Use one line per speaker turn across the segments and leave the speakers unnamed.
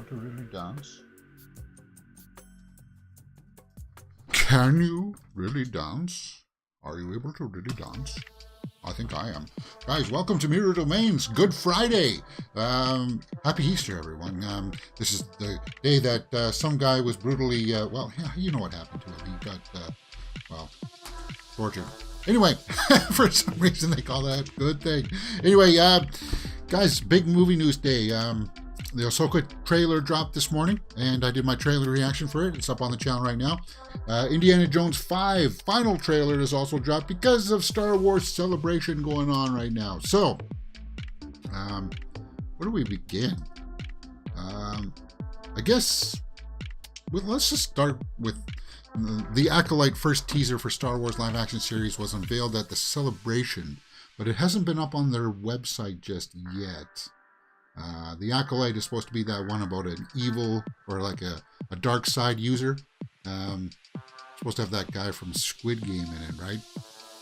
allowed to really dance? Can you really dance? Are you able to really dance? I think I am. Guys, welcome to Mirror Domains. Good Friday. Happy Easter, everyone. This is the day that some guy was brutally, well, yeah, you know what happened to him. He got, well, tortured. Anyway, for some reason they call that a good thing. Anyway, guys, big movie news day. The Ahsoka trailer dropped this morning, and I did my trailer reaction for it. It's up on the channel right now. Indiana Jones 5 final trailer is also dropped because of Star Wars Celebration going on right now. So, where do we begin? I guess, well, let's just start with the Acolyte first teaser for Star Wars live action series was unveiled at the Celebration, but it hasn't been up on their website just yet. The Acolyte is supposed to be that one about an evil or like a dark side user. Supposed to have that guy from Squid Game in it, right?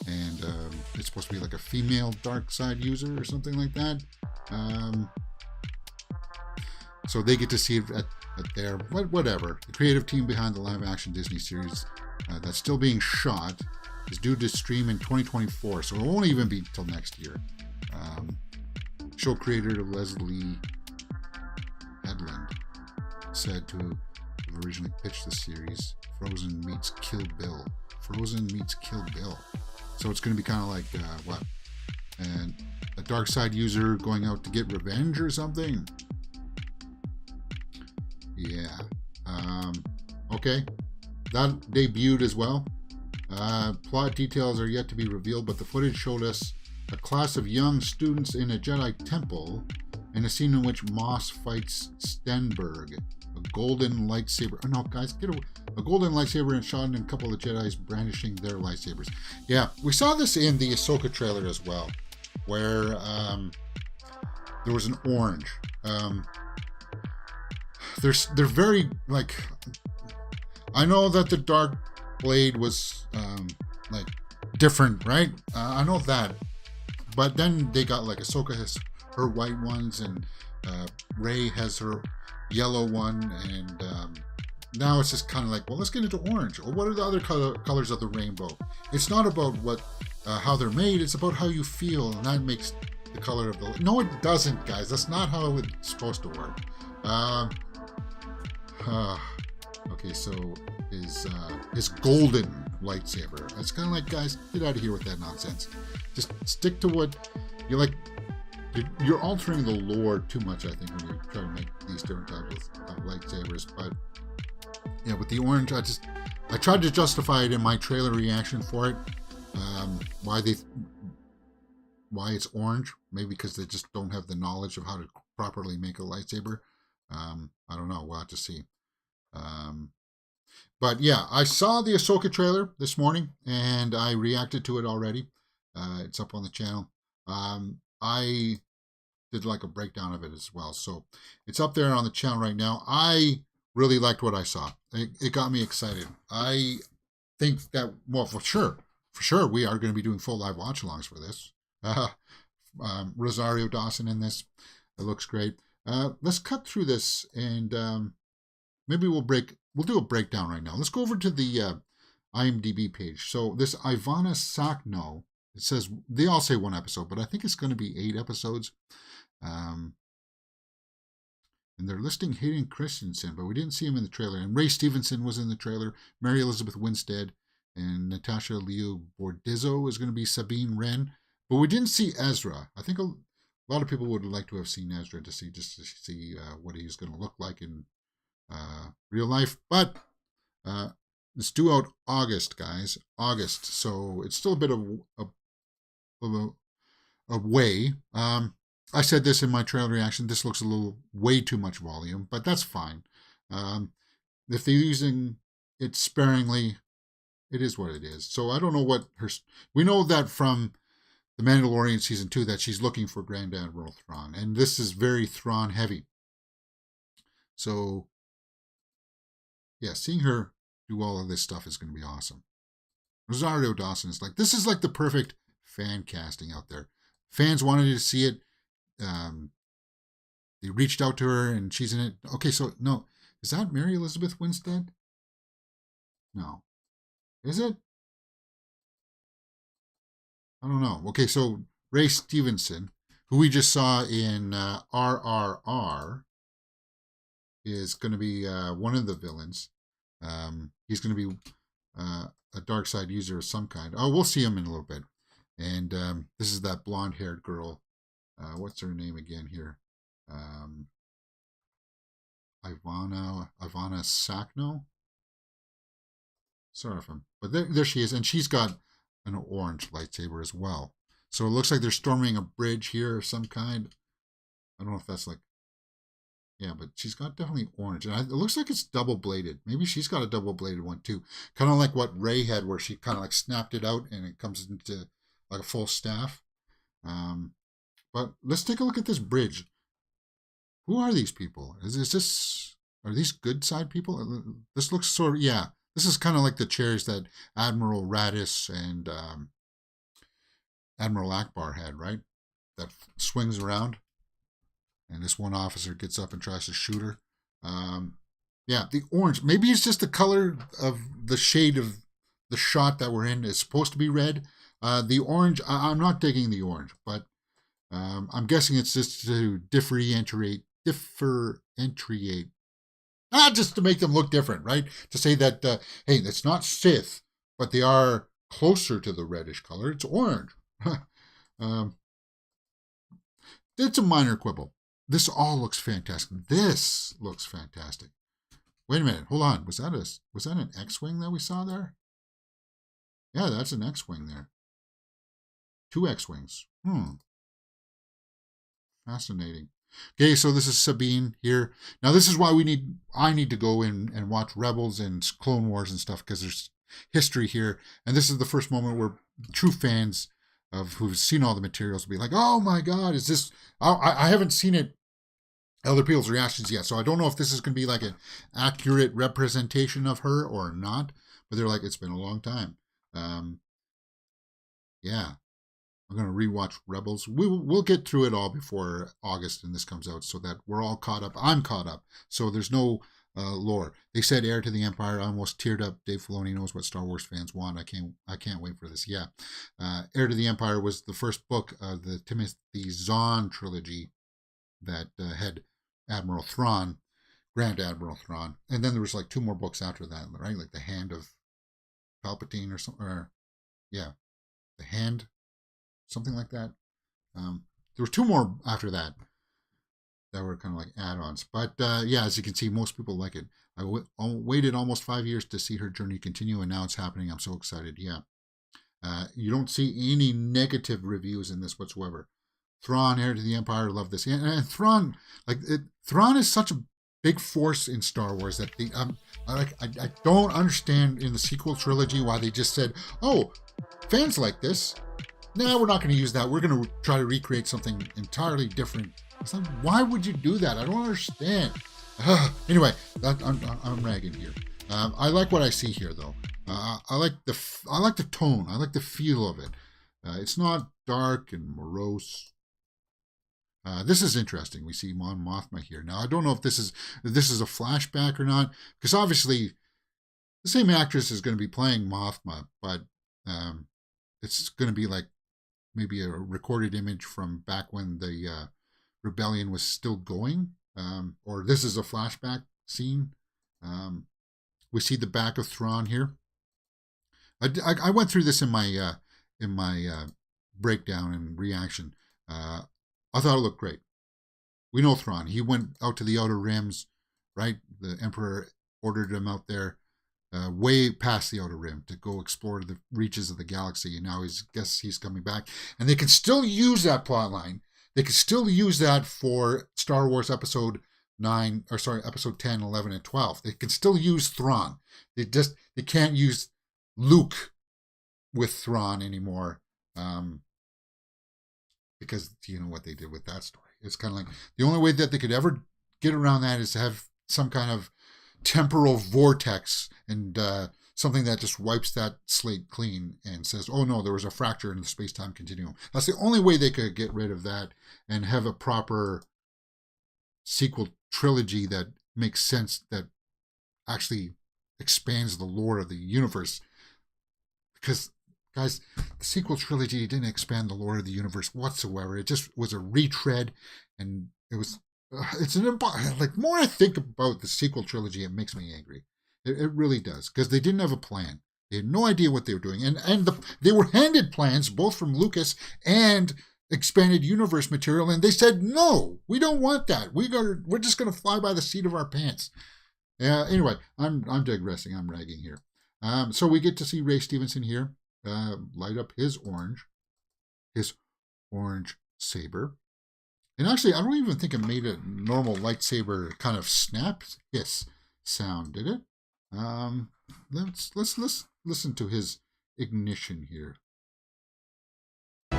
And it's supposed to be like a female dark side user or something like that. So they get to see it at their whatever. The creative team behind the live action Disney series that's still being shot is due to stream in 2024, so it won't even be till next year. Show creator Leslie Headland said to have originally pitched the series, Frozen meets Kill Bill. Frozen meets Kill Bill. So it's going to be kind of like, what? And a dark side user going out to get revenge or something? Yeah. Okay. That debuted as well. Plot details are yet to be revealed, but the footage showed us a class of young students in a Jedi temple, in a scene in which Moss fights Stenberg, a golden lightsaber. Oh no, guys, get away! A golden lightsaber and shot, and a couple of Jedi's brandishing their lightsabers. Yeah, we saw this in the Ahsoka trailer as well, where there was an orange. They're very like. I know that the dark blade was like different, right? I know that. But then they got like Ahsoka has her white ones, and Rey has her yellow one, and now it's just kind of like, well, let's get into orange. Or what are the other colors of the rainbow? It's not about what how they're made; it's about how you feel, and that makes the color of the. No, it doesn't, guys. That's not how it's supposed to work. Okay, so his golden lightsaber. It's kind of like, guys, get out of here with that nonsense. Just stick to what you like. You're altering the lore too much, I think, when you try to make these different types of lightsabers. But yeah, with the orange, I tried to justify it in my trailer reaction for it. Why it's orange? Maybe because they just don't have the knowledge of how to properly make a lightsaber. I don't know. We'll have to see. But yeah, I saw the Ahsoka trailer this morning, and I reacted to it already. It's up on the channel. I did like a breakdown of it as well, so it's up there on the channel right now. I really liked what I saw. It got me excited. I think that, well, for sure, we are going to be doing full live watch-alongs for this. Rosario Dawson in this. It looks great. Let's cut through this, and maybe we'll do a breakdown right now. Let's go over to the IMDb page. So this Ivana Sakno, it says, they all say 1 episode, but I think it's going to be 8 episodes. And they're listing Hayden Christensen, but we didn't see him in the trailer. And Ray Stevenson was in the trailer. Mary Elizabeth Winstead and Natasha Liu Bordizzo is going to be Sabine Wren. But we didn't see Ezra. I think a lot of people would like to have seen Ezra to see what he's going to look like in real life. But it's due out August, guys. August. So it's still a bit of a way. I said this in my trailer reaction. This looks a little way too much volume, but that's fine. If they're using it sparingly, it is what it is. So I don't know what we know that from The Mandalorian season 2 that she's looking for Grand Admiral Thrawn, and this is very Thrawn heavy. So yeah, seeing her do all of this stuff is going to be awesome. Rosario Dawson is like, this is like the perfect fan casting out there. Fans wanted to see it. they reached out to her and she's in it. Okay, so no, is that Mary Elizabeth Winstead? No, is it? I don't know. Okay, so Ray Stevenson, who we just saw in RRR, is going to be one of the villains. He's going to be a dark side user of some kind. Oh, we'll see him in a little bit. And this is that blonde-haired girl. What's her name again here? Ivana Sakno. Sorry if I'm, but there she is, and she's got an orange lightsaber as well. So it looks like they're storming a bridge here of some kind. I don't know if that's like, yeah, but she's got definitely orange, and it looks like it's double bladed. Maybe she's got a double bladed one too, kind of like what Rey had, where she kind of like snapped it out and it comes into like a full staff. But let's take a look at this bridge. Who are these people? Is this, are these good side people? This looks sort of, yeah. This is kind of like the chairs that Admiral Radis and Admiral Akbar had, right? That swings around, and this one officer gets up and tries to shoot her. Yeah, the orange. Maybe it's just the color of the shade of the shot that we're in is supposed to be red. The orange, I'm not digging the orange, but I'm guessing it's just to differentiate. Just to make them look different, right? To say that, hey, it's not Sith, but they are closer to the reddish color. It's orange. It's a minor quibble. This all looks fantastic. This looks fantastic. Wait a minute. Hold on. Was that an X-Wing that we saw there? Yeah, that's an X-Wing there. 2 X-Wings. Fascinating. Okay, so this is Sabine here. Now this is why I need to go in and watch Rebels and Clone Wars and stuff, because there's history here. And this is the first moment where true fans of who've seen all the materials will be like, oh my God, is this, I haven't seen it, other people's reactions yet. So I don't know if this is going to be like an accurate representation of her or not, but they're like, it's been a long time. Yeah. I'm going to rewatch Rebels. We'll get through it all before August and this comes out, so that we're all caught up. I'm caught up. So there's no lore. They said Heir to the Empire. I almost teared up. Dave Filoni knows what Star Wars fans want. I can't wait for this. Yeah. Heir to the Empire was the first book of the Timothy Zahn trilogy that had Admiral Thrawn, Grand Admiral Thrawn. And then there was like 2 more books after that, right? Like The Hand of Palpatine or something. Or, yeah. The Hand, something like that. There were 2 more after that were kind of like add-ons. But yeah, as you can see, most people like it. I waited almost 5 years to see her journey continue, and now it's happening. I'm so excited. Yeah. You don't see any negative reviews in this whatsoever. Thrawn, Heir to the Empire, love this. And Thrawn, Thrawn is such a big force in Star Wars that I don't understand in the sequel trilogy why they just said, oh, fans like this. No, we're not going to use that. We're going to try to recreate something entirely different. It's like, why would you do that? I don't understand. Anyway, I'm ragging here. I like what I see here, though. I like the tone. I like the feel of it. It's not dark and morose. This is interesting. We see Mon Mothma here. Now, I don't know if this is a flashback or not, because obviously the same actress is going to be playing Mothma, but it's going to be like maybe a recorded image from back when the rebellion was still going, or this is a flashback scene. We see the back of Thrawn here. I went through this in my breakdown and reaction. I thought it looked great. We know Thrawn. He went out to the Outer Rims, right? The Emperor ordered him out there, way past the Outer Rim to go explore the reaches of the galaxy. And now he's coming back. And they can still use that plot line. They can still use that for Star Wars Episode 10, 11, and 12. They can still use Thrawn. They can't use Luke with Thrawn anymore. Because you know what they did with that story. It's kind of like the only way that they could ever get around that is to have some kind of temporal vortex and something that just wipes that slate clean and says, oh no, there was a fracture in the space-time continuum. That's the only way they could get rid of that and have a proper sequel trilogy that makes sense, that actually expands the lore of the universe. Because, guys, the sequel trilogy didn't expand the lore of the universe whatsoever. It just was a retread, and it was. It's an like, more I think about the sequel trilogy, it makes me angry. It really does, because they didn't have a plan. They had no idea what they were doing, and they were handed plans both from Lucas and expanded universe material, and they said no, we don't want that. We're just going to fly by the seat of our pants. Anyway, I'm digressing. I'm ragging here. So we get to see Ray Stevenson here light up his orange saber. And actually, I don't even think it made a normal lightsaber kind of snap hiss sound, did it? Let's listen to his ignition here.
We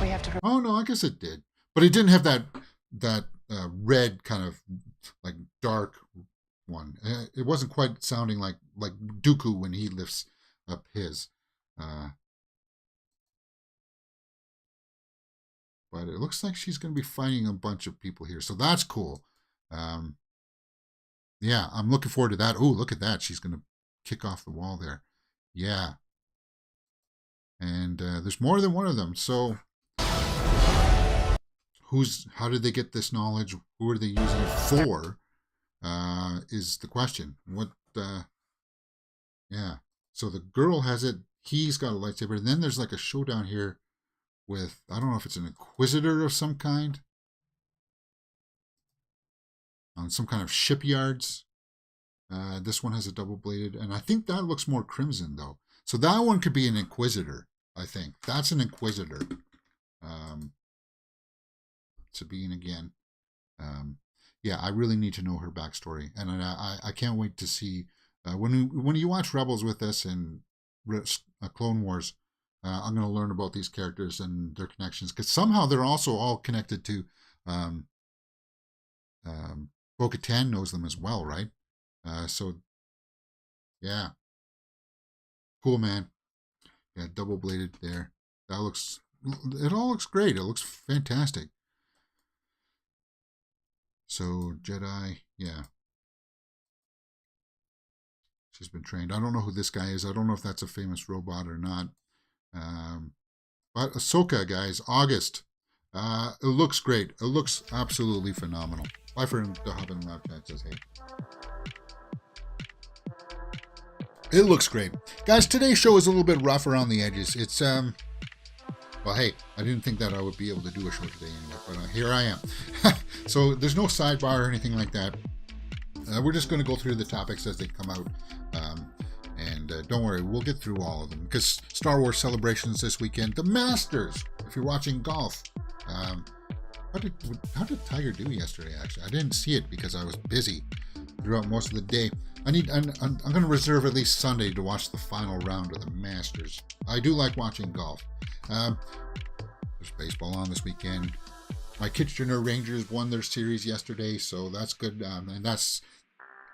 have to.
Oh no, I guess it did, but it didn't have that red kind of like dark one. It wasn't quite sounding like Dooku when he lifts up his. But it looks like she's going to be fighting a bunch of people here, so that's cool. Yeah, I'm looking forward to that. Oh, look at that. She's going to kick off the wall there. Yeah. And there's more than one of them. So how did they get this knowledge? Who are they using it for? Is the question. Yeah. So the girl has it. He's got a lightsaber. And then there's like a showdown here with, I don't know if it's an Inquisitor of some kind. On some kind of shipyards. This one has a double-bladed, and I think that looks more crimson, though. So that one could be an Inquisitor, I think. That's an Inquisitor. Sabine again. Yeah, I really need to know her backstory, and I can't wait to see when you watch Rebels with us and Clone Wars. I'm going to learn about these characters and their connections, because somehow they're also all connected to. Bo-Katan knows them as well, right? So, yeah, cool, man. Yeah, double-bladed there. It all looks great. It looks fantastic. So, Jedi, yeah. She's been trained. I don't know who this guy is. I don't know if that's a famous robot or not. But Ahsoka, guys, August. It looks great. It looks absolutely phenomenal. Bye for the Hobbit Lab Chat says, hey. It looks great. Guys, today's show is a little bit rough around the edges. It's, well, hey, I didn't think that I would be able to do a show today anyway, but here I am. So there's no sidebar or anything like that. We're just going to go through the topics as they come out. And don't worry, we'll get through all of them, because Star Wars celebrations this weekend. The Masters, if you're watching golf. How did Tiger do yesterday, actually? I didn't see it because I was busy throughout most of the day. I'm going to reserve at least Sunday to watch the final round of the Masters. I do like watching golf. There's baseball on this weekend. My Kitchener Rangers won their series yesterday, so that's good. And that's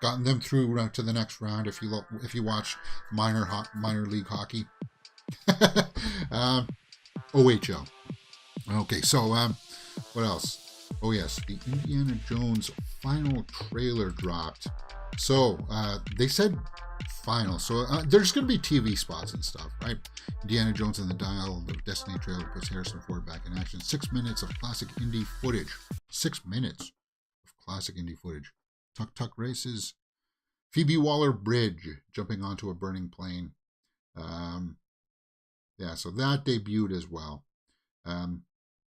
gotten them through to the next round if you watch minor league hockey. OHL. Okay, so what else? Oh yes, the Indiana Jones final trailer dropped. So they said final, so there's going to be TV spots and stuff, right? Indiana Jones and the Dial of Destiny trailer puts Harrison Ford back in action. 6 minutes of classic Indy footage. 6 minutes of classic Indy footage. Tuk-tuk races. Phoebe Waller-Bridge jumping onto a burning plane. Yeah, so that debuted as well.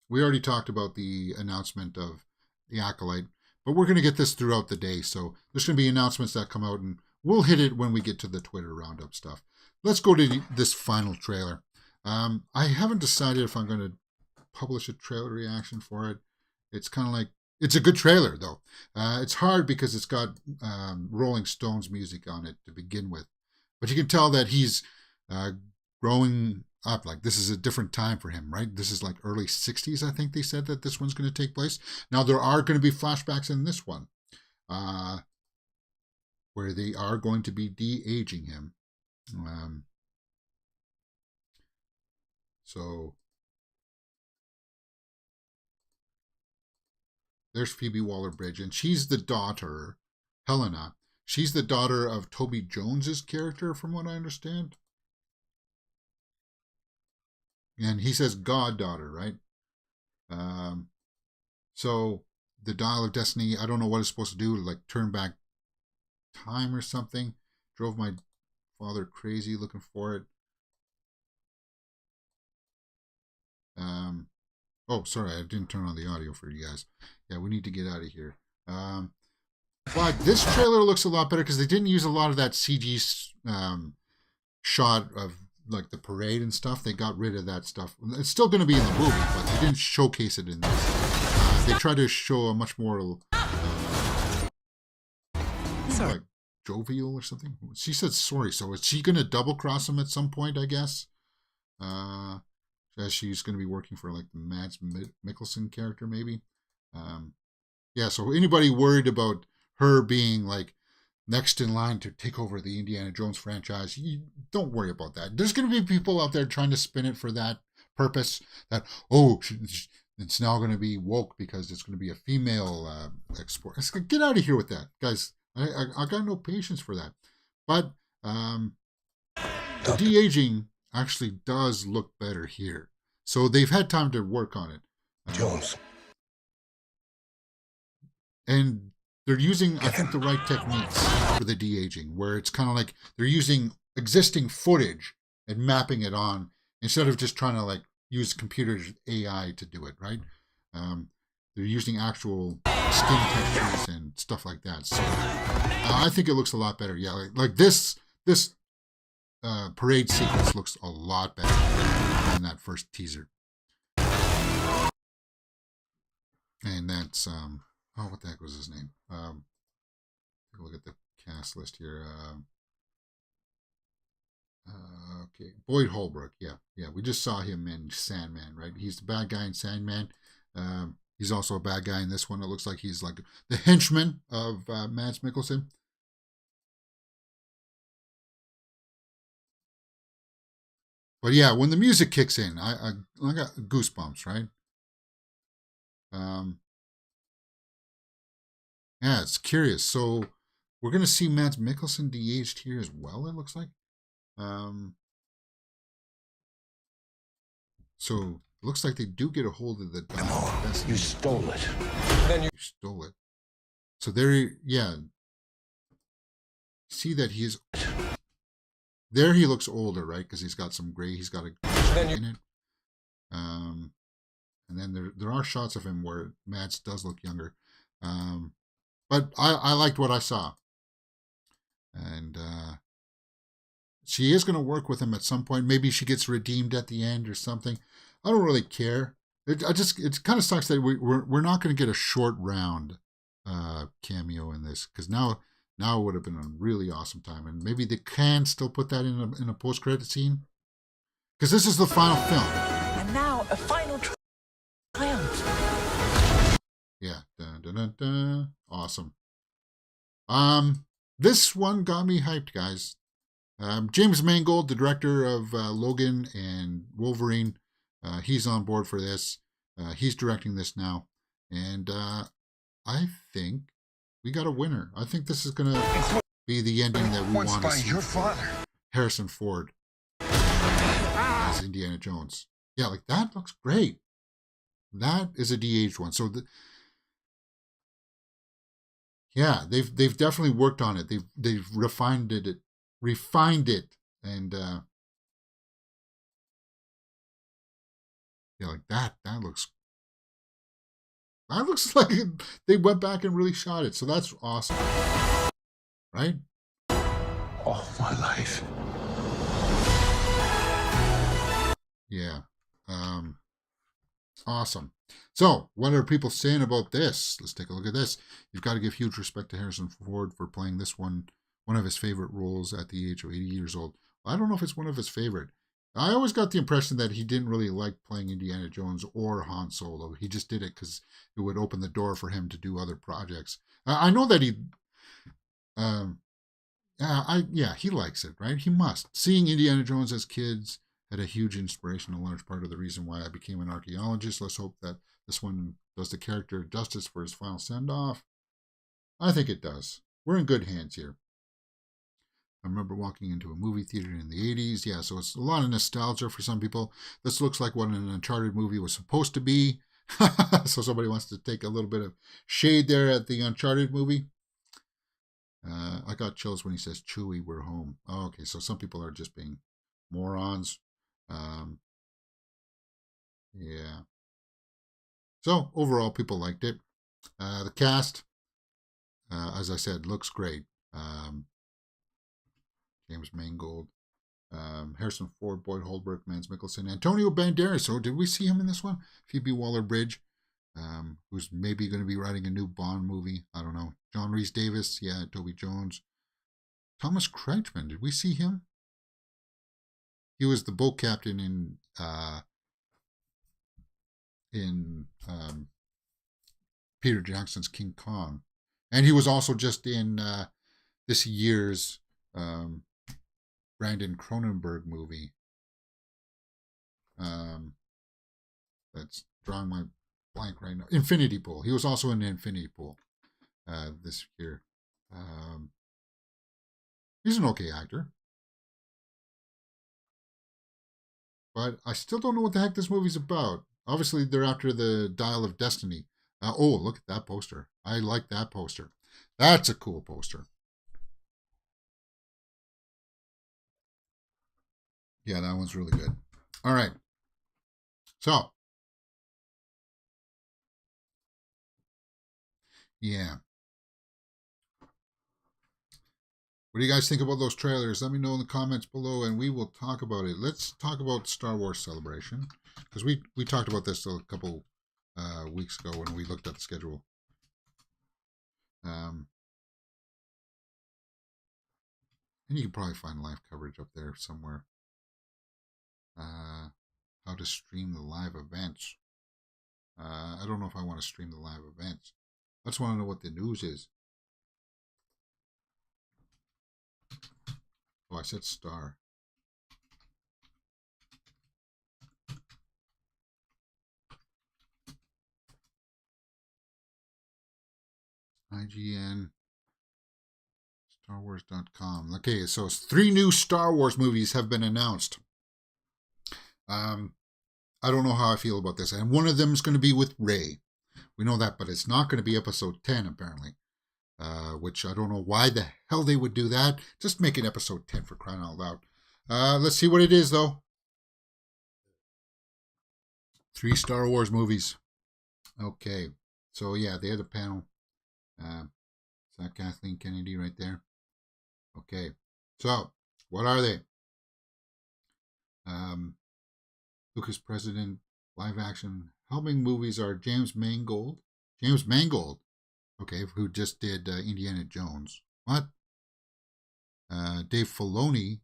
We already talked about the announcement of the Acolyte, but we're going to get this throughout the day. So there's going to be announcements that come out, and we'll hit it when we get to the Twitter Roundup stuff. Let's go to this final trailer. I haven't decided if I'm going to publish a trailer reaction for it. It's kind of like, it's a good trailer, though. It's hard because it's got Rolling Stones music on it to begin with. But you can tell that he's growing up. Like, this is a different time for him, right? This is like early 60s, I think they said that this one's going to take place. Now, there are going to be flashbacks in this one where they are going to be de-aging him. So There's Phoebe Waller-Bridge, and she's the daughter, Helena. She's the daughter of Toby Jones's character, from what I understand. And he says goddaughter, right? So the Dial of Destiny, I don't know what it's supposed to do, like turn back time or something. Drove my father crazy looking for it. Oh, sorry, I didn't turn on the audio for you guys. Yeah, we need to get out of here. But this trailer looks a lot better because they didn't use a lot of that CG shot of like the parade and stuff. They got rid of that stuff. It's still going to be in the movie, but they didn't showcase it in this. They tried to show a much more like jovial or something. She said sorry, so is she going to double cross him at some point? I guess. As she's going to be working for like the Mads Mikkelsen character, maybe. Yeah, so anybody worried about her being like next in line to take over the Indiana Jones franchise, you don't worry about that. There's going to be people out there trying to spin it for that purpose, that, it's now going to be woke because it's going to be a female export. Get out of here with that, guys. I got no patience for that. But the de-aging actually does look better here. So they've had time to work on it.
Jones.
And they're using, I think, the right techniques for the de-aging, where it's kind of like they're using existing footage and mapping it on instead of just trying to like use computer AI to do it, right? They're using actual skin textures and stuff like that. So I think it looks a lot better. Yeah, like this parade sequence looks a lot better than that first teaser. And that's what the heck was his name? Take a look at the cast list here. Okay, Boyd Holbrook. Yeah, we just saw him in Sandman, right? He's the bad guy in Sandman. He's also a bad guy in this one. It looks like he's like the henchman of Mads Mikkelsen. But yeah, when the music kicks in, I got goosebumps, right? Yeah, it's curious. So we're gonna see Mads Mikkelsen de-aged here as well. It looks like. So it looks like they do get a hold of the Dial.
You stole it.
Then you stole it. So there, yeah. See that he's there. He looks older, right? Because he's got some gray. He's got a gray in it. And then there are shots of him where Mads does look younger. But I liked what I saw. And she is going to work with him at some point. Maybe she gets redeemed at the end or something. I don't really care. It kind of sucks that we're not going to get a short round cameo in this, because now it would have been a really awesome time, and maybe they can still put that in a post credit scene, because this is the final film.
And now a final triumph.
Yeah, dun, dun, dun, dun. Awesome. This one got me hyped, guys. James Mangold, the director of Logan and Wolverine, he's on board for this. He's directing this now, and I think we got a winner. I think this is going to be the ending that we want to see.
Your father.
Harrison Ford as Indiana Jones. Yeah, like that looks great. That is a de-aged one. So yeah, they've definitely worked on it. They've refined it, and yeah, like that looks like they went back and really shot it. So that's awesome, right?
All my life.
Yeah, awesome. So, what are people saying about this? Let's take a look at this. You've got to give huge respect to Harrison Ford for playing this one of his favorite roles at the age of 80 years old. I don't know if it's one of his favorite. I always got the impression that he didn't really like playing Indiana Jones or Han Solo. He just did it because it would open the door for him to do other projects. I know that he, he likes it, right? He must. Seeing Indiana Jones as kids had a huge inspiration, a large part of the reason why I became an archaeologist. Let's hope that This one, does the character justice for his final send-off? I think it does. We're in good hands here. I remember walking into a movie theater in the 80s. Yeah, so it's a lot of nostalgia for some people. This looks like what an Uncharted movie was supposed to be. So somebody wants to take a little bit of shade there at the Uncharted movie. I got chills when he says, Chewie, we're home. Oh, okay, so some people are just being morons. Yeah. So overall, people liked it. The cast, as I said, looks great. James Mangold, Harrison Ford, Boyd Holbrook, Mads Mikkelsen, Antonio Banderas. So did we see him in this one? Phoebe Waller-Bridge, who's maybe going to be writing a new Bond movie. I don't know. John Rhys-Davies, yeah, Toby Jones. Thomas Kretschmann, did we see him? He was the boat captain in Peter Jackson's King Kong. And he was also just in this year's Brandon Cronenberg movie. That's drawing my blank right now. Infinity Pool. He was also in Infinity Pool this year. He's an okay actor. But I still don't know what the heck this movie's about. Obviously, they're after the Dial of Destiny. Oh, look at that poster. I like that poster. That's a cool poster. Yeah, that one's really good. All right. So, yeah. What do you guys think about those trailers? Let me know in the comments below, and we will talk about it. Let's talk about Star Wars Celebration, because we talked about this a couple weeks ago when we looked at the schedule. And you can probably find live coverage up there somewhere. How to stream the live events. I don't know if I want to stream the live events. I just want to know what the news is. Oh, I said star. IGN. StarWars.com. Okay, so 3 new Star Wars movies have been announced. I don't know how I feel about this. And one of them is going to be with Rey. We know that, but it's not going to be episode 10, apparently. Which I don't know why the hell they would do that. Just make it episode 10 for crying out loud. Let's see what it is, though. 3 Star Wars movies. Okay. So, yeah, they had a panel. Is that Kathleen Kennedy right there? Okay. So, what are they? Lucas President, live action. Helming movies are James Mangold. James Mangold. Okay, who just did Indiana Jones. What? Dave Filoni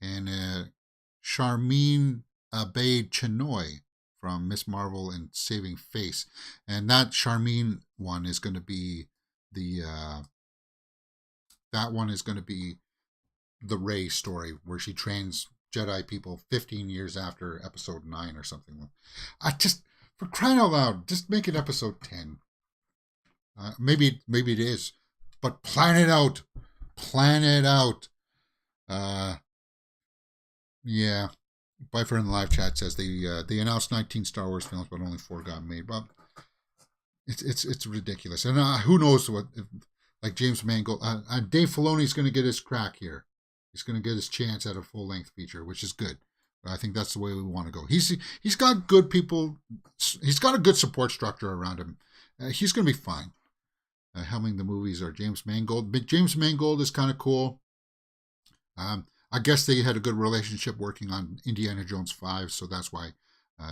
and Charmin Abaid Chenoy from Miss Marvel and Saving Face. And that Charmin one is going to be the Rey story where she trains Jedi people 15 years after episode 9 or something. For crying out loud, just make it episode 10. Maybe it is, but plan it out. Plan it out. Yeah. Bifer in the live chat says they announced 19 Star Wars films, but only 4 got made. But it's ridiculous. And who knows what? Like James Mangold, Dave Filoni's going to get his crack here. He's going to get his chance at a full-length feature, which is good. I think that's the way we want to go. He's got good people. He's got a good support structure around him. He's going to be fine. Helming the movies are James Mangold. But James Mangold is kind of cool. I guess they had a good relationship working on Indiana Jones 5, so that's why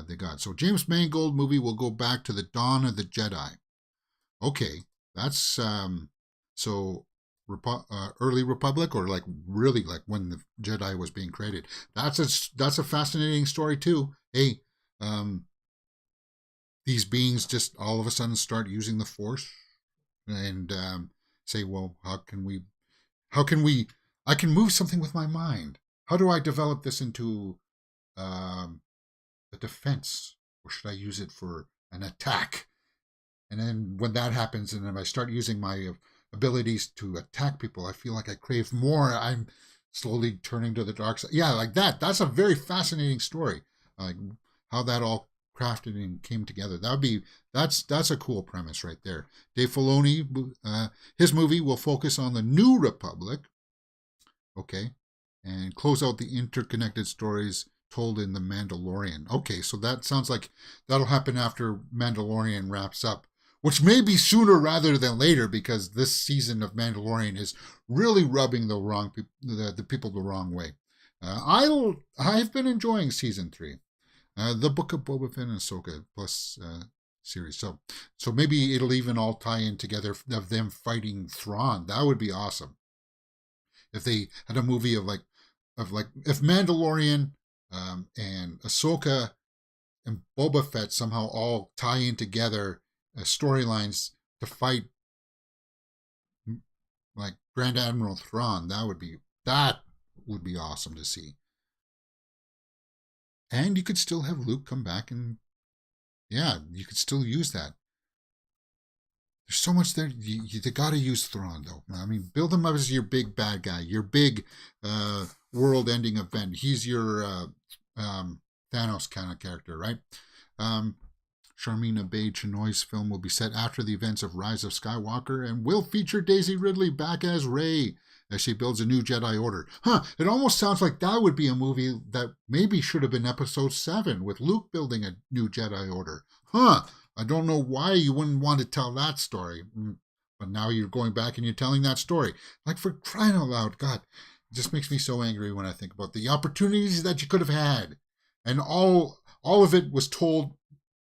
they got. So James Mangold movie will go back to the dawn of the Jedi. Okay, that's early Republic, or like really like when the Jedi was being created. That's a fascinating story too. Hey, these beings just all of a sudden start using the Force and say, well, how can we, I can move something with my mind. How do I develop this into a defense? Or should I use it for an attack. And then when that happens, and if I start using my abilities to attack people, I feel like I crave more. I'm slowly turning to the dark side. Yeah, like that. That's a very fascinating story. Like how that all crafted and came together. That's a cool premise right there. Dave Filoni, his movie will focus on the New Republic, okay, and close out the interconnected stories told in The Mandalorian. Okay, so that sounds like that'll happen after Mandalorian wraps up, which may be sooner rather than later because this season of Mandalorian is really rubbing the people the wrong way. I've been enjoying season 3, the Book of Boba Fett and Ahsoka plus series. So maybe it'll even all tie in together of them fighting Thrawn. That would be awesome if they had a movie of like if Mandalorian and Ahsoka and Boba Fett somehow all tie in together storylines to fight like Grand Admiral Thrawn. That would be awesome to see. And you could still have Luke come back and yeah, you could still use that. There's so much there. You got to use Thrawn, though. I mean, build him up as your big bad guy, your big world-ending event. He's your Thanos kind of character, right? Charmin Abe-Chinoy's film will be set after the events of Rise of Skywalker and will feature Daisy Ridley back as Rey as she builds a new Jedi Order. It almost sounds like that would be a movie that maybe should have been Episode 7 with Luke building a new Jedi Order. I don't know why you wouldn't want to tell that story. But now you're going back and you're telling that story. Like, for crying out loud, God, it just makes me so angry when I think about the opportunities that you could have had. And all of it was told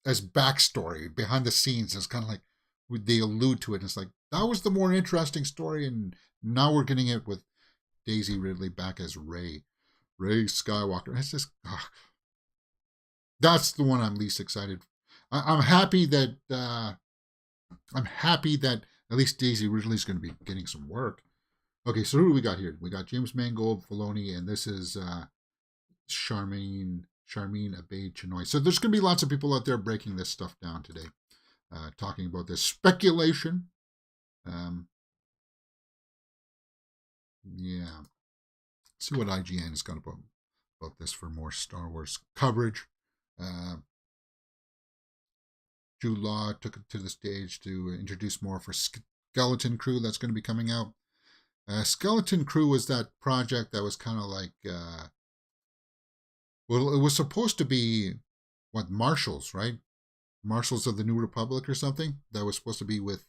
as backstory, behind the scenes. It's kind of like they allude to it. It's like, that was the more interesting story, and now we're getting it with Daisy Ridley back as Rey Skywalker. It's just, that's the one I'm least excited. I'm happy that at least Daisy Ridley's going to be getting some work. Okay, so who do we got here? We got James Mangold, Filoni, and this is Charmin Abe-Chinoy. So there's going to be lots of people out there breaking this stuff down today, talking about this speculation. Yeah. Let's see what IGN has got about this for more Star Wars coverage. Jude Law took it to the stage to introduce more for Skeleton Crew that's going to be coming out. Skeleton Crew was that project that was kind of like, well, it was supposed to be, Marshals, right? Marshals of the New Republic or something? That was supposed to be with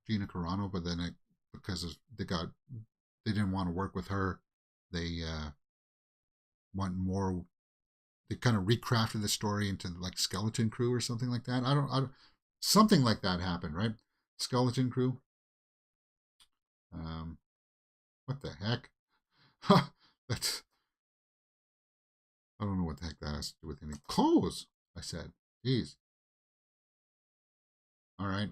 Gina Carano, but then because they didn't want to work with her, they want more. They kind of recrafted the story into like Skeleton Crew or something like that. I don't something like that happened, right? Skeleton Crew. What the heck? That's, I don't know what the heck that has to do with anything. Clothes, I said. Jeez. All right.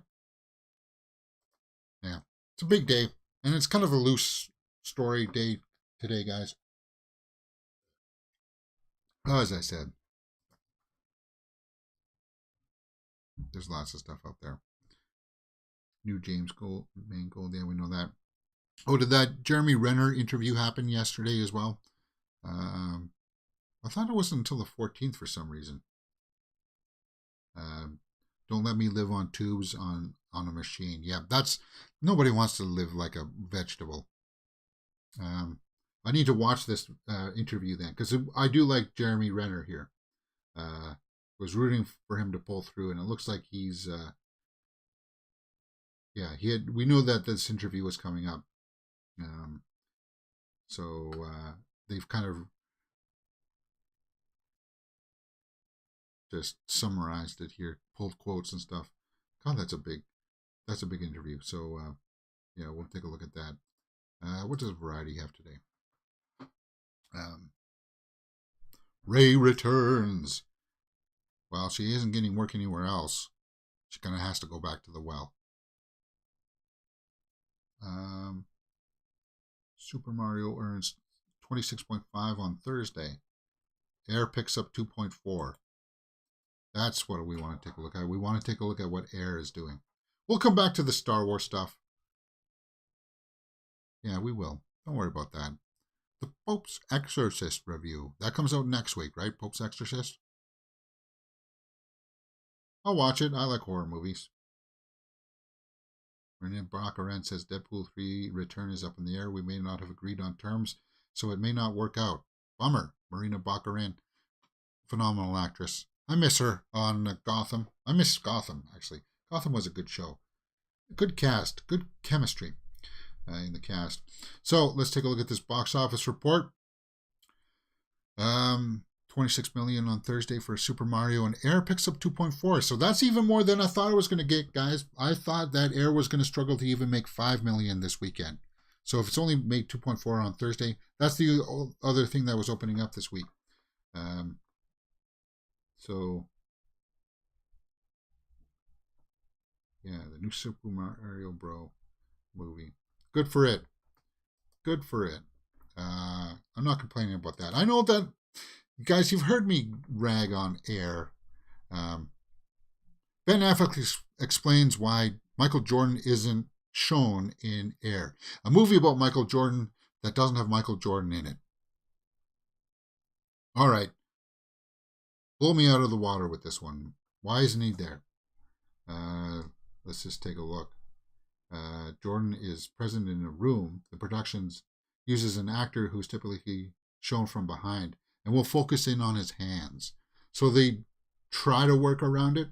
Yeah. It's a big day. And it's kind of a loose story day today, guys. As I said, there's lots of stuff out there. New James Mangold, yeah, we know that. Oh, did that Jeremy Renner interview happen yesterday as well? I thought it wasn't until the 14th for some reason. Don't let me live on tubes on a machine. Yeah, nobody wants to live like a vegetable. I need to watch this interview then, because I do like Jeremy Renner here. Was rooting for him to pull through, and it looks like he's we knew that this interview was coming up. So they've kind of just summarized it here, pulled quotes and stuff. God, that's a big interview. So yeah, we'll take a look at that. What does Variety have today? Rey returns. Well, she isn't getting work anywhere else. She kind of has to go back to the well. Super Mario earns 26.5 on Thursday. Air picks up 2.4. That's what we want to take a look at. We want to take a look at what Air is doing. We'll come back to the Star Wars stuff. Yeah, we will. Don't worry about that. The Pope's Exorcist review. That comes out next week, right? Pope's Exorcist? I'll watch it. I like horror movies. Renee Baccarin says Deadpool 3 return is up in the air. We may not have agreed on terms, so it may not work out. Bummer. Marina Baccarin. Phenomenal actress. I miss her on Gotham. I miss Gotham, actually. Gotham was a good show. Good cast. Good chemistry in the cast. So let's take a look at this box office report. 26 million on Thursday for Super Mario, and Air picks up 2.4. So that's even more than I thought it was going to get, guys. I thought that Air was going to struggle to even make 5 million this weekend. So if it's only made 2.4 on Thursday, that's the other thing that was opening up this week. So yeah, the new Super Mario Bro movie. Good for it. Good for it. I'm not complaining about that. I know that, guys, you've heard me rag on Air. Ben Affleck explains why Michael Jordan isn't shown in Air. A movie about Michael Jordan that doesn't have Michael Jordan in it. All right. Blow me out of the water with this one. Why isn't he there? Let's just take a look. Jordan is present in a room. The productions uses an actor who's typically shown from behind, and we'll focus in on his hands. So they try to work around it.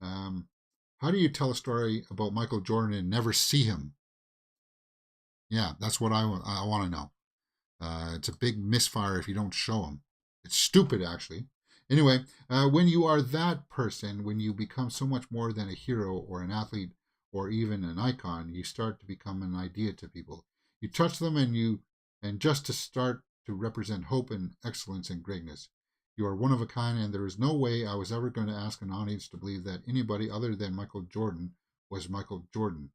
How do you tell a story about Michael Jordan and never see him? Yeah, that's what I want to know. It's a big misfire if you don't show him. It's stupid, actually. Anyway, when you are that person, when you become so much more than a hero or an athlete or even an icon, you start to become an idea to people. You touch them and just to start to represent hope and excellence and greatness. You are one of a kind, and there is no way I was ever going to ask an audience to believe that anybody other than Michael Jordan was Michael Jordan.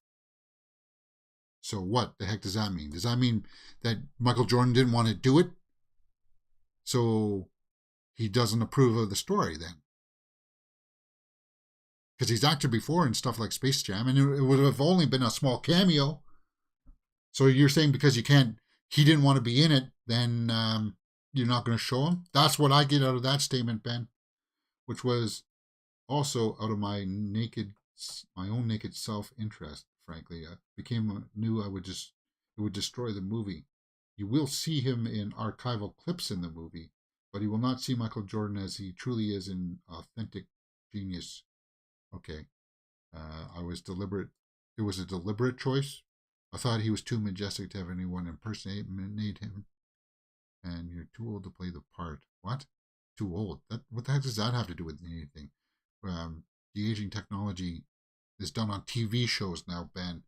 So what the heck does that mean? Does that mean that Michael Jordan didn't want to do it? So he doesn't approve of the story then? Because he's acted before in stuff like Space Jam, and it would have only been a small cameo. So you're saying because he didn't want to be in it, then you're not going to show him? That's what I get out of that statement, Ben, which was also out of my own naked self-interest, frankly. I knew it would destroy the movie. You will see him in archival clips in the movie, but he will not see Michael Jordan as he truly is in authentic genius. Okay. It was a deliberate choice. I thought he was too majestic to have anyone impersonate him. And you're too old to play the part. What? Too old? What the heck does that have to do with anything? The aging technology is done on TV shows now, Ben.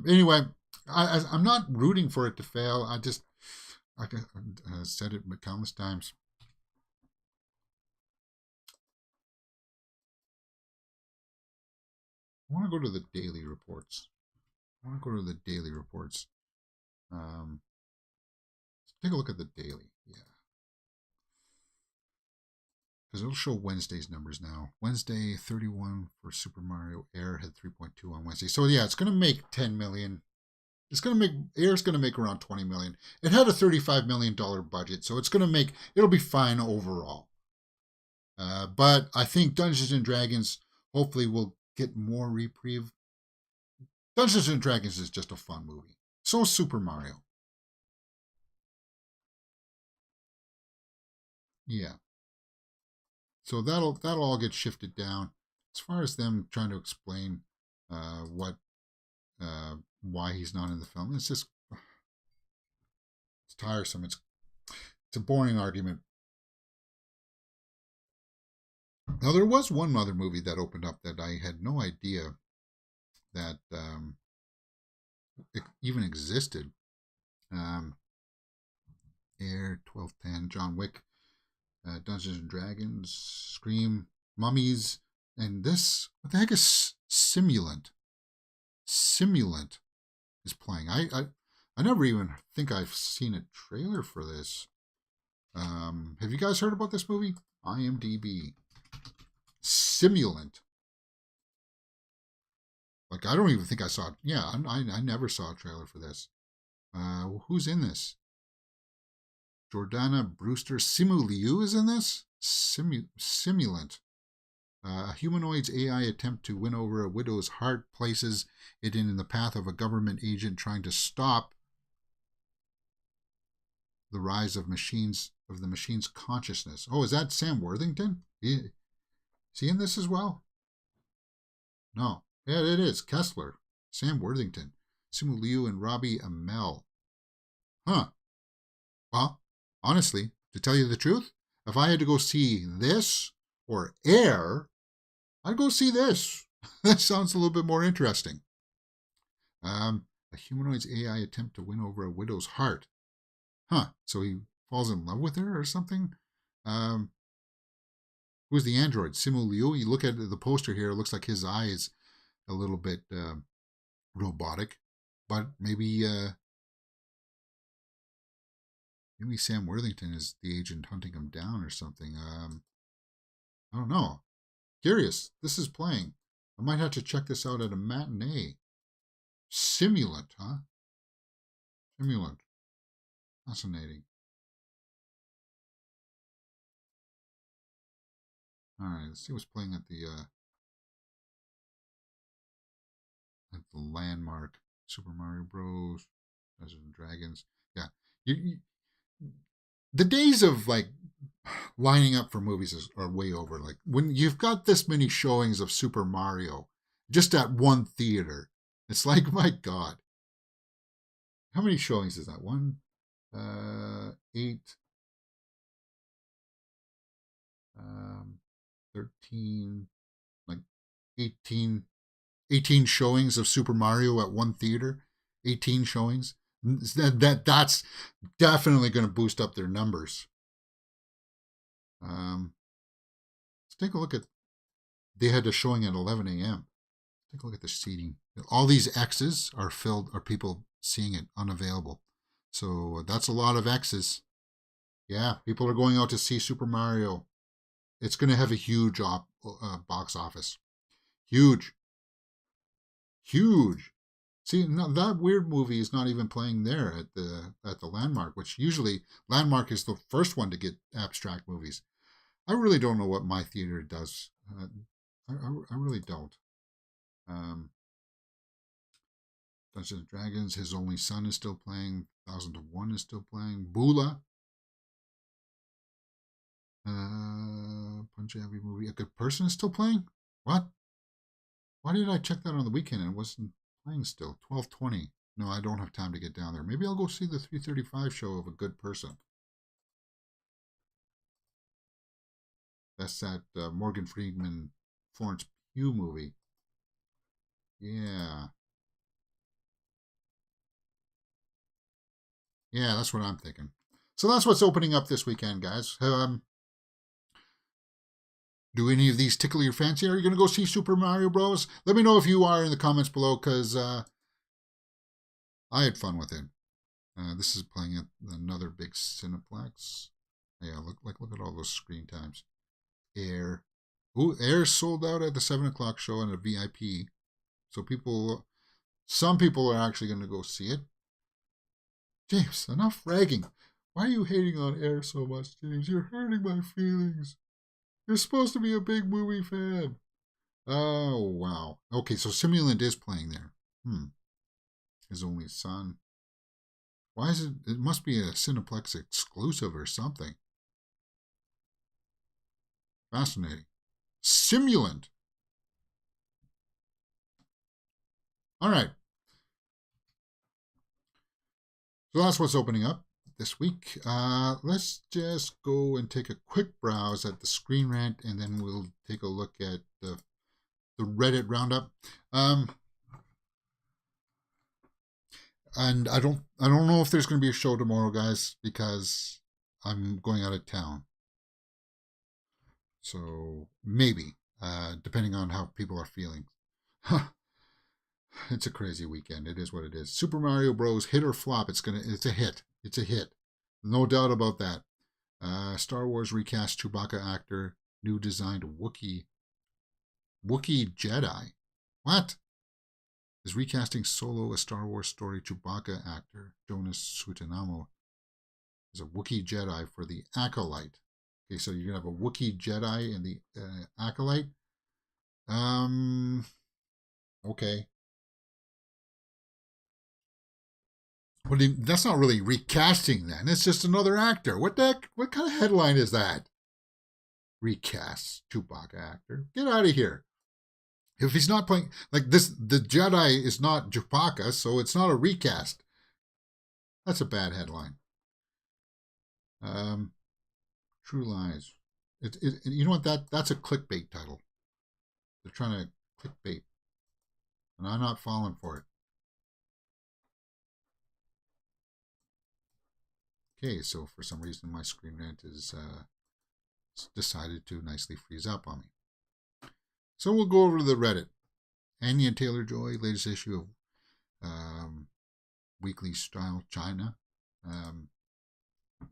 Anyway, I'm not rooting for it to fail. I said it countless times. I want to go to the daily reports. Let's take a look at the daily. Yeah. Because it'll show Wednesday's numbers now. Wednesday, 31 for Super Mario. Air had 3.2 on Wednesday. So yeah, it's going to make 10 million. Air's going to make around 20 million. It had a $35 million budget, so it'll be fine overall. But I think Dungeons and Dragons hopefully will get more reprieve. Dungeons and Dragons is just a fun movie. So is Super Mario. Yeah. So that'll all get shifted down. As far as them trying to explain why he's not in the film, it's tiresome. It's a boring argument. Now there was one other movie that opened up that I had no idea that it even existed. Air, 1210, John Wick, Dungeons and Dragons, Scream, Mummies, and this, what the heck is Simulant? Simulant is playing. I never even think I've seen a trailer for this. Have you guys heard about this movie? IMDb. Simulant. Like, I don't even think I saw it. Yeah, I never saw a trailer for this. Who's in this? Jordana Brewster. Simu Liu is in this? Simulant. A humanoid's AI attempt to win over a widow's heart places it in the path of a government agent trying to stop the rise of the machine's consciousness. Oh, is that Sam Worthington? Is he in this as well? No. Yeah, it is. Kessler. Sam Worthington. Simu Liu and Robbie Amell. Huh. Well, honestly, to tell you the truth, if I had to go see this or Air, I'd go see this. That sounds a little bit more interesting. A humanoid's AI attempt to win over a widow's heart. Huh. So he falls in love with her or something? Who's the android? Simu Liu. You look at the poster here, it looks like his eye is a little bit robotic. But maybe Sam Worthington is the agent hunting him down or something. I don't know. Curious. This is playing. I might have to check this out at a matinee. Simulant, huh? Simulant. Fascinating. All right, let's see what's playing at the Landmark. Super Mario Bros. Dungeons and Dragons. Yeah, the days of like lining up for movies are way over. Like when you've got this many showings of Super Mario just at one theater, it's like, my God, how many showings is that? 8, 13, like 18 showings of Super Mario at one theater. 18 showings. That's definitely going to boost up their numbers. Let's take a look at. They had a showing at 11 a.m. Take a look at the seating. All these X's are filled. Are people seeing it unavailable? So that's a lot of X's. Yeah, people are going out to see Super Mario. It's going to have a huge box office. Huge. See, that weird movie is not even playing there at the Landmark, which usually Landmark is the first one to get abstract movies. I really don't know what my theater does. I really don't. Dungeons and Dragons, His Only Son is still playing. 1001 is still playing. Bula. Punjabi movie. A Good Person is still playing? What? Why did I check that on the weekend and it wasn't playing still? 12:20. No, I don't have time to get down there. Maybe I'll go see the 3:35 show of A Good Person. That's that Morgan Freeman, Florence Pugh movie. Yeah. Yeah, that's what I'm thinking. So that's what's opening up this weekend, guys. Do any of these tickle your fancy? Are you going to go see Super Mario Bros? Let me know if you are in the comments below, because I had fun with it. This is playing at another big Cineplex. Yeah, look at all those screen times. Air. Ooh, Air sold out at the 7 o'clock show and a VIP. So some people are actually going to go see it. James, enough ragging. Why are you hating on Air so much, James? You're hurting my feelings. You're supposed to be a big movie fan. Oh, wow. Okay, so Simulant is playing there. His Only Son. Why is it? It must be a Cineplex exclusive or something. Fascinating. Simulant. All right. So that's what's opening up this week. Let's just go and take a quick browse at the Screen Rant, and then we'll take a look at the Reddit Roundup. And I don't know if there's going to be a show tomorrow, guys, because I'm going out of town. So maybe, depending on how people are feeling. It's a crazy weekend. It is what it is. Super Mario Bros. Hit or flop. It's a hit. It's a hit. No doubt about that. Star Wars recast Chewbacca actor, new designed Wookiee Jedi. What? Is recasting Solo a Star Wars story? Chewbacca actor Jonas Sutanamo is a Wookiee Jedi for the Acolyte. Okay, so you're gonna have a Wookiee Jedi in the Acolyte. Okay. Well, that's not really recasting then. It's just another actor. What the heck? What kind of headline is that? Recast Chewbacca actor. Get out of here. If he's not playing like this, the Jedi is not Chewbacca, so it's not a recast. That's a bad headline. True Lies. You know what? That's a clickbait title. They're trying to clickbait, and I'm not falling for it. Okay, so for some reason my screen rant is decided to nicely freeze up on me. So we'll go over to the Reddit. Anya Taylor-Joy, latest issue of Weekly Style China.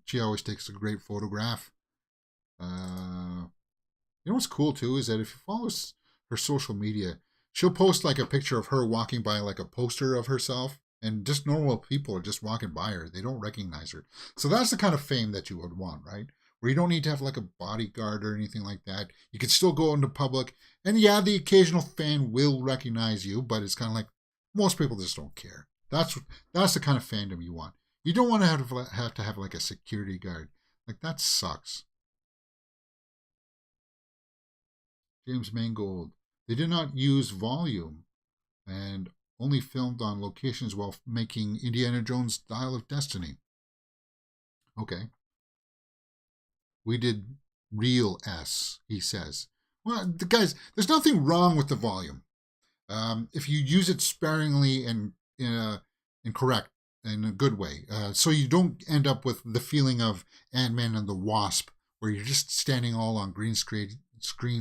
She always takes a great photograph. You know what's cool too is that if you follow her social media, she'll post like a picture of her walking by like a poster of herself, and just normal people are just walking by her. They don't recognize her. So that's the kind of fame that you would want, right? Where you don't need to have like a bodyguard or anything like that. You can still go into public, and yeah, the occasional fan will recognize you, but it's kind of like most people just don't care. That's the kind of fandom you want. You don't want to have like a security guard. Like that sucks. James Mangold. They did not use volume and only filmed on locations while making Indiana Jones' Dial of Destiny. Okay. We did real S, he says. Well, guys, there's nothing wrong with the volume. If you use it sparingly and in a good way, so you don't end up with the feeling of Ant-Man and the Wasp, where you're just standing all on green screen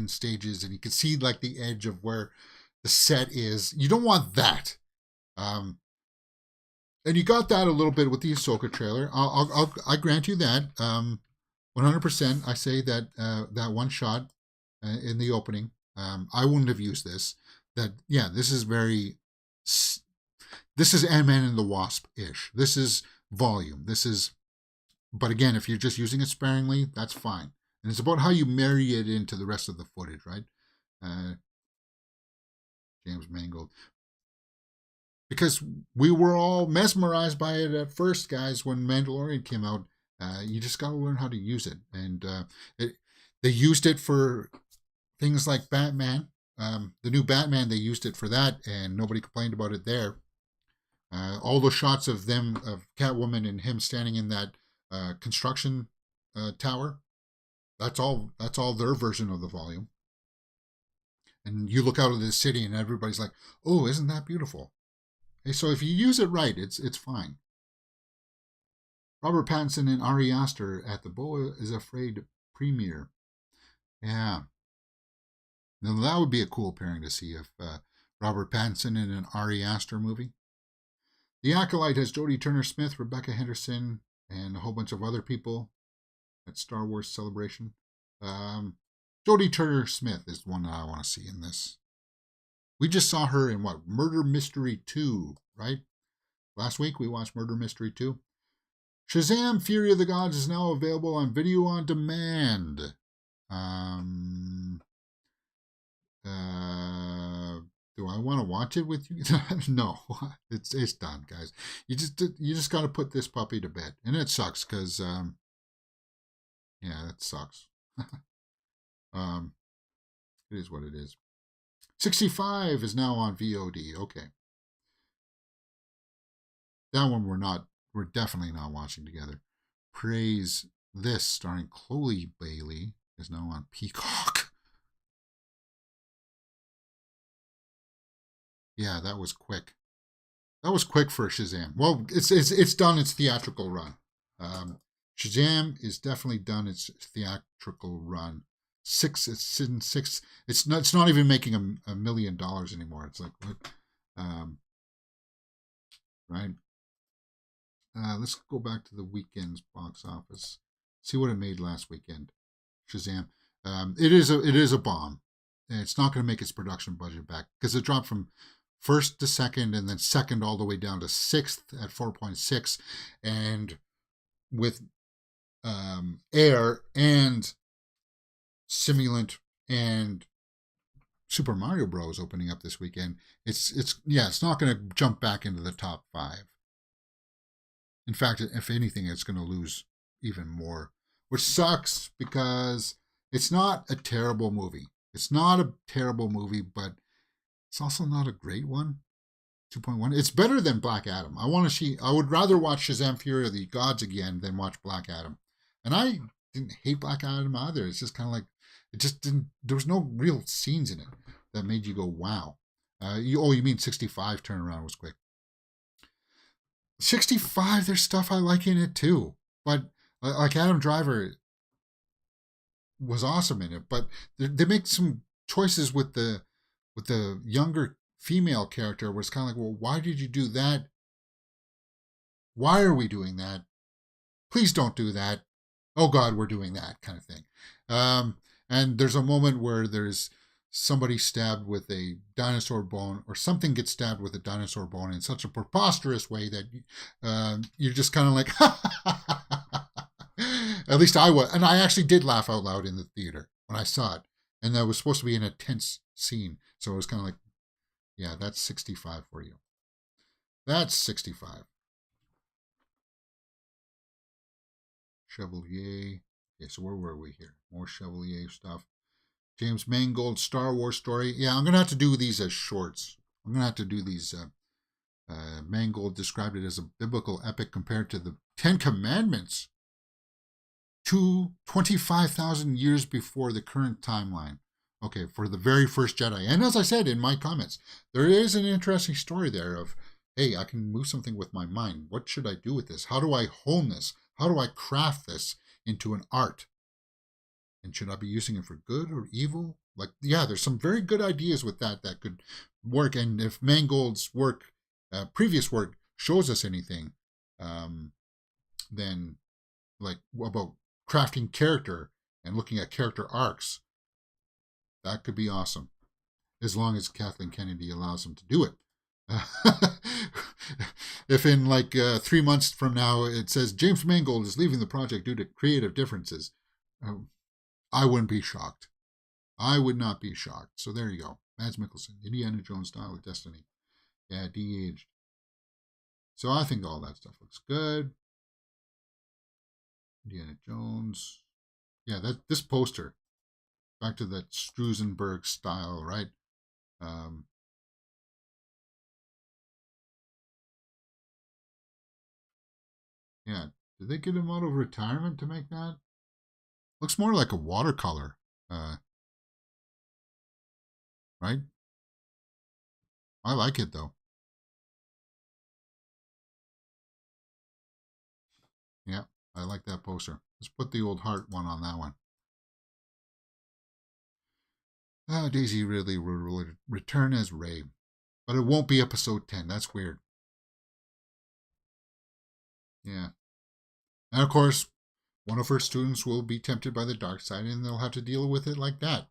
stages and you can see like the edge of where the set is. You don't want that. And you got that a little bit with the Ahsoka trailer. I grant you that. 100%. I say that that one shot in the opening, I wouldn't have used this. This is Ant-Man and the Wasp-ish. This is volume. But again, if you're just using it sparingly, that's fine. And it's about how you marry it into the rest of the footage, right? James Mangold. Because we were all mesmerized by it at first, guys, when Mandalorian came out. You just got to learn how to use it. And they used it for things like Batman. The new Batman, they used it for that, and nobody complained about it there. All the shots of Catwoman and him standing in that construction tower, that's all their version of the volume. And you look out at the city and everybody's like, oh, isn't that beautiful? Okay, so if you use it right, it's fine. Robert Pattinson and Ari Aster at the Beau is Afraid premiere. Yeah. Now that would be a cool pairing to see if Robert Pattinson in an Ari Aster movie. The Acolyte has Jodie Turner-Smith, Rebecca Henderson, and a whole bunch of other people at Star Wars Celebration. Jodie Turner-Smith is the one that I want to see in this. We just saw her in what? Murder Mystery 2, right? Last week we watched Murder Mystery 2. Shazam! Fury of the Gods is now available on video on demand. Do I want to watch it with you? No, it's done, guys. You just got to put this puppy to bed, and it sucks because it sucks. It is what it is. 65 is now on VOD. Okay, that one we're definitely not watching together. Praise This, starring Chloe Bailey, is now on Peacock. Yeah, that was quick. That was quick for Shazam. Well, it's done its theatrical run. Shazam is definitely done its theatrical run. It's in six. It's not even making $1 million anymore. It's like right. Let's go back to the weekend's box office. See what it made last weekend. Shazam. It is a bomb. And it's not going to make its production budget back because it dropped from first to second and then second all the way down to sixth at 4.6. And with Air and Simulant and Super Mario Bros. Opening up this weekend, it's not going to jump back into the top 5. In fact, if anything, it's going to lose even more, which sucks because it's not a terrible movie. It's not a terrible movie, but it's also not a great one. 2.1. It's better than Black Adam. I would rather watch Shazam Fury of the Gods again than watch Black Adam. And I didn't hate Black Adam either. It's just kind of like, it just didn't, there was no real scenes in it that made you go, wow. You mean 65 turnaround was quick. 65, there's stuff I like in it too. But like Adam Driver was awesome in it. But they make some choices with the younger female character where it's kind of like, well, why did you do that? Why are we doing that? Please don't do that. Oh God, we're doing that kind of thing. And there's a moment where there's somebody stabbed with a dinosaur bone, or something gets stabbed with a dinosaur bone in such a preposterous way that you're just kind of like, at least I was. And I actually did laugh out loud in the theater when I saw it. And that was supposed to be an intense scene. So it was kind of like, yeah, that's 65 for you. That's 65. Chevalier. Okay, so where were we here? More Chevalier stuff. James Mangold, Star Wars story. Yeah, I'm going to have to do these as shorts. I'm going to have to do these. Mangold described it as a biblical epic compared to the Ten Commandments, 25,000 years before the current timeline. Okay, for the very first Jedi. And as I said in my comments, there is an interesting story there of, hey, I can move something with my mind. What should I do with this? How do I hone this? How do I craft this into an art? And should I be using it for good or evil? Like, yeah, there's some very good ideas with that could work. And if Mangold's work, previous work, shows us anything, then like about crafting character and looking at character arcs, that could be awesome, as long as Kathleen Kennedy allows him to do it. If in like 3 months from now it says James Mangold is leaving the project due to creative differences, I wouldn't be shocked. I would not be shocked. So there you go. Mads Mikkelsen, Indiana Jones Style of Destiny. Yeah, de-aged. So I think all that stuff looks good. Indiana Jones. Yeah, this poster. Back to that Strusenberg style, right? Yeah. Did they get him out of retirement to make that? Looks more like a watercolor. Right? I like it though. Yeah, I like that poster. Let's put the old heart one on that one. Daisy Ridley will return as Rey, but it won't be episode 10. That's weird. Yeah. And of course, one of her students will be tempted by the dark side and they'll have to deal with it like that.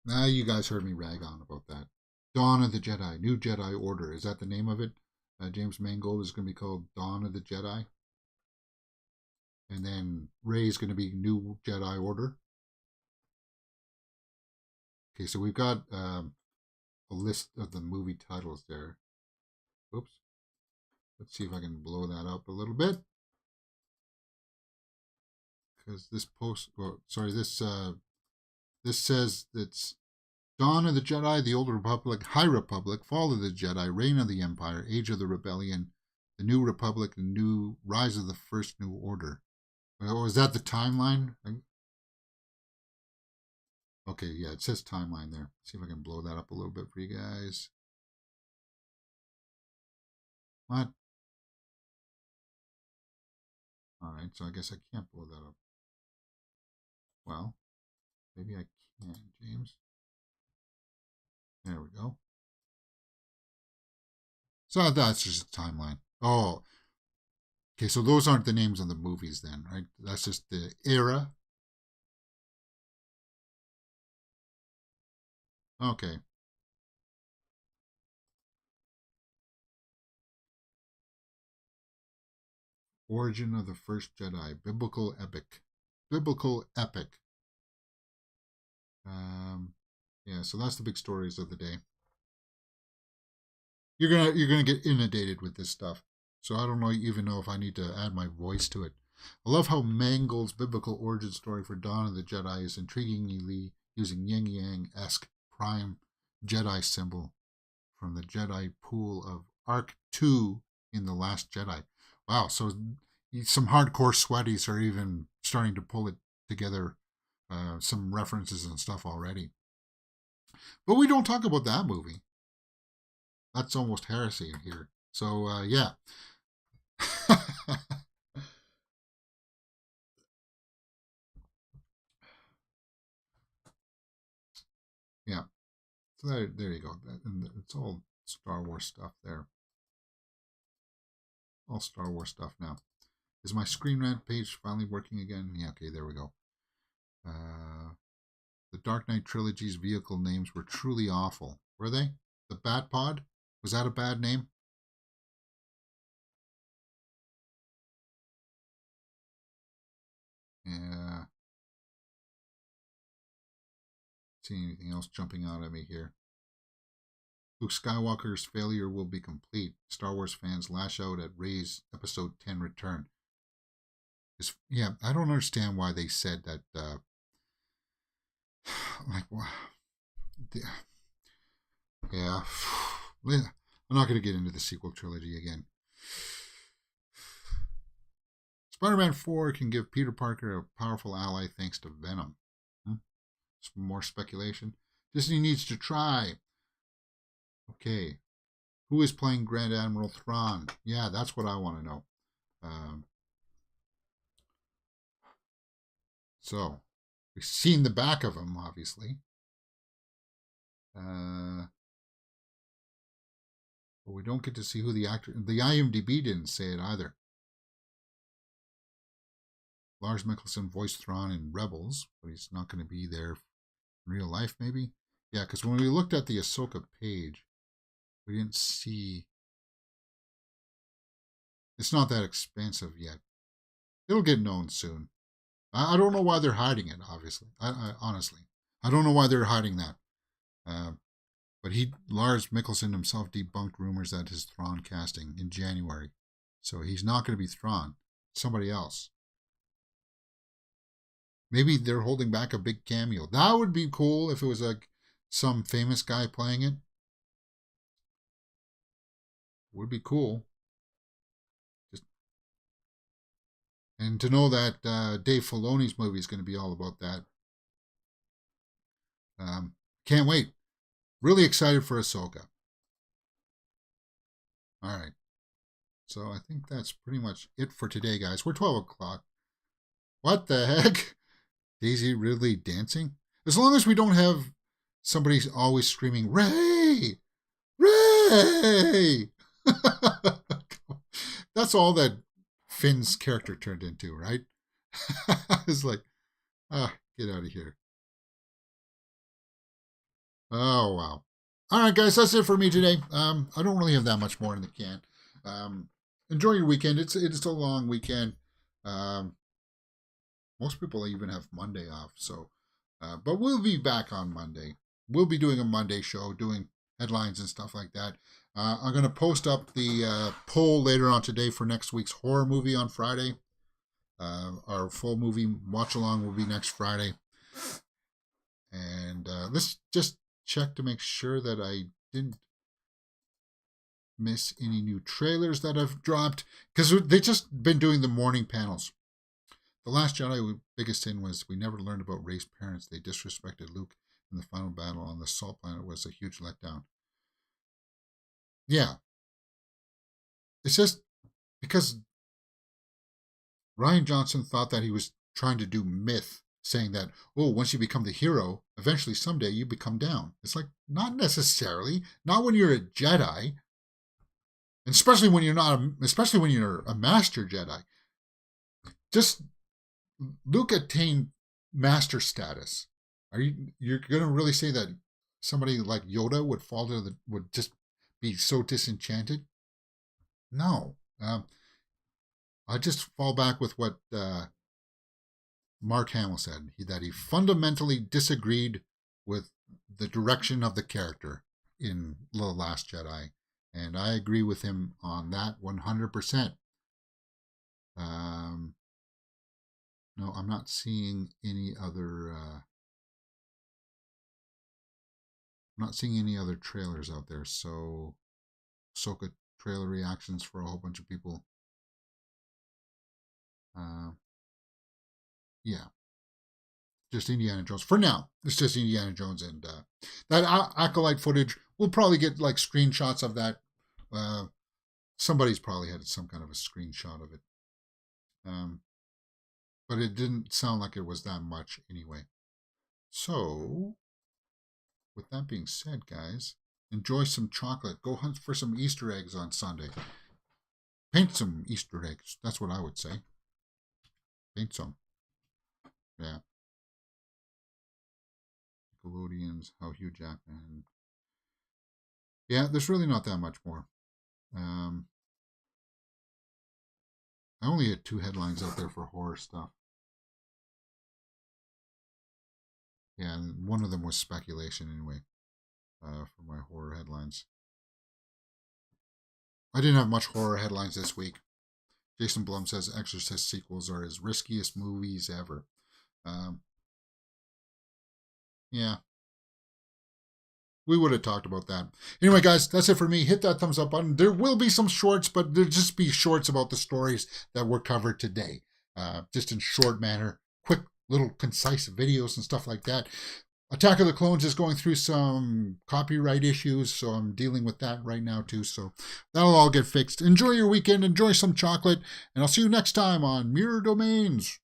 Now, you guys heard me rag on about that. Dawn of the Jedi, New Jedi Order. Is that the name of it? James Mangold is going to be called Dawn of the Jedi. And then Rey is going to be New Jedi Order. Okay, so we've got a list of the movie titles there. Oops. Let's see if I can blow that up a little bit. Because this this says it's Dawn of the Jedi, the Old Republic, High Republic, Fall of the Jedi, Reign of the Empire, Age of the Rebellion, the New Republic, the New Rise of the First New Order. Was that the timeline? Okay, yeah, it says timeline there. Let's see if I can blow that up a little bit for you guys. What? Alright, so I guess I can't blow that up. Well, maybe I can, James. There we go. So that's just a timeline. Oh, Okay, so those aren't the names of the movies then, right? That's just the era. Okay. Origin of the First Jedi, biblical epic. Biblical epic. Yeah, so that's the big stories of the day. You're gonna get inundated with this stuff. So I don't even know if I need to add my voice to it. I love how Mangold's biblical origin story for Dawn of the Jedi is intriguingly using yin yang esque prime Jedi symbol from the Jedi pool of Arc 2 in The Last Jedi. Wow, so some hardcore sweaties are even starting to pull it together, some references and stuff already. But we don't talk about that movie. That's almost heresy here. So, yeah. Yeah. So there you go. And it's all Star Wars stuff there. All Star Wars stuff now. Is my Screen Rant page finally working again? Yeah, okay, there we go. The Dark Knight trilogy's vehicle names were truly awful. Were they? The Bat Pod? Was that a bad name? Yeah. See anything else jumping out at me here? Luke Skywalker's failure will be complete. Star Wars fans lash out at Rey's Episode 10 return. Yeah, I don't understand why they said that. Like, yeah. I'm not going to get into the sequel trilogy again. Spider-Man 4 can give Peter Parker a powerful ally thanks to Venom. Some more speculation. Disney needs to try. Okay. Who is playing Grand Admiral Thrawn? Yeah, that's what I want to know. So, we've seen the back of him, obviously. But we don't get to see who the actor... The IMDb didn't say it either. Lars Mikkelsen voiced Thrawn in Rebels, but he's not going to be there in real life, maybe? Yeah, because when we looked at the Ahsoka page, we didn't see... It's not that expensive yet. It'll get known soon. I don't know why they're hiding it, obviously. Honestly. I don't know why they're hiding that. But Lars Mikkelsen himself debunked rumors that his Thrawn casting in January. So he's not going to be Thrawn. Somebody else. Maybe they're holding back a big cameo. That would be cool if it was like some famous guy playing it. Would be cool. And to know that Dave Filoni's movie is going to be all about that. Can't wait. Really excited for Ahsoka. All right. So I think that's pretty much it for today, guys. We're 12 o'clock. What the heck? Daisy Ridley dancing? As long as we don't have somebody always screaming, Ray! Ray! That's all that Finn's character turned into, right? It's like, get out of here. Oh, wow. All right, guys, that's it for me today. I don't really have that much more in the can. Enjoy your weekend. It's a long weekend. Most people even have Monday off. So, but we'll be back on Monday. We'll be doing a Monday show, doing headlines and stuff like that. I'm going to post up the poll later on today for next week's horror movie on Friday. Our full movie watch along will be next Friday. And let's just check to make sure that I didn't miss any new trailers that I've dropped, because they just been doing the morning panels. The Last Jedi, biggest sin was we never learned about Rey's parents. They disrespected Luke in the final battle on the Salt Planet. Was a huge letdown. Yeah. It's just because Rian Johnson thought that he was trying to do myth, saying that, oh, once you become the hero, eventually someday you become down. It's like, not necessarily. Not when you're a Jedi. And especially when especially when you're a master Jedi. Just Luke attained master status. You're gonna really say that somebody like Yoda would just be so disenchanted? No. I just fall back with what Mark Hamill said, that he fundamentally disagreed with the direction of the character in The Last Jedi. And I agree with him on that 100%. No, I'm not seeing any other. I'm not seeing any other trailers out there. So, Ahsoka trailer reactions for a whole bunch of people. Yeah, just Indiana Jones for now. It's just Indiana Jones, and that acolyte footage. We'll probably get like screenshots of that. Somebody's probably had some kind of a screenshot of it. But it didn't sound like it was that much anyway. So, with that being said, guys, enjoy some chocolate. Go hunt for some Easter eggs on Sunday. Paint some Easter eggs. That's what I would say. Paint some. Yeah. Nickelodeon's How Hugh Jackman. Yeah, there's really not that much more. I only had 2 headlines out there for horror stuff. Yeah, and one of them was speculation anyway, for my horror headlines. I didn't have much horror headlines this week. Jason Blum says Exorcist sequels are his riskiest movies ever. Yeah. We would have talked about that. Anyway, guys, that's it for me. Hit that thumbs up button. There will be some shorts, but there'll just be shorts about the stories that were covered today. Just in short manner, quick little concise videos and stuff like that. Attack of the Clones is going through some copyright issues, so I'm dealing with that right now too. So that'll all get fixed. Enjoy your weekend. Enjoy some chocolate, and I'll see you next time on Mirror Domains.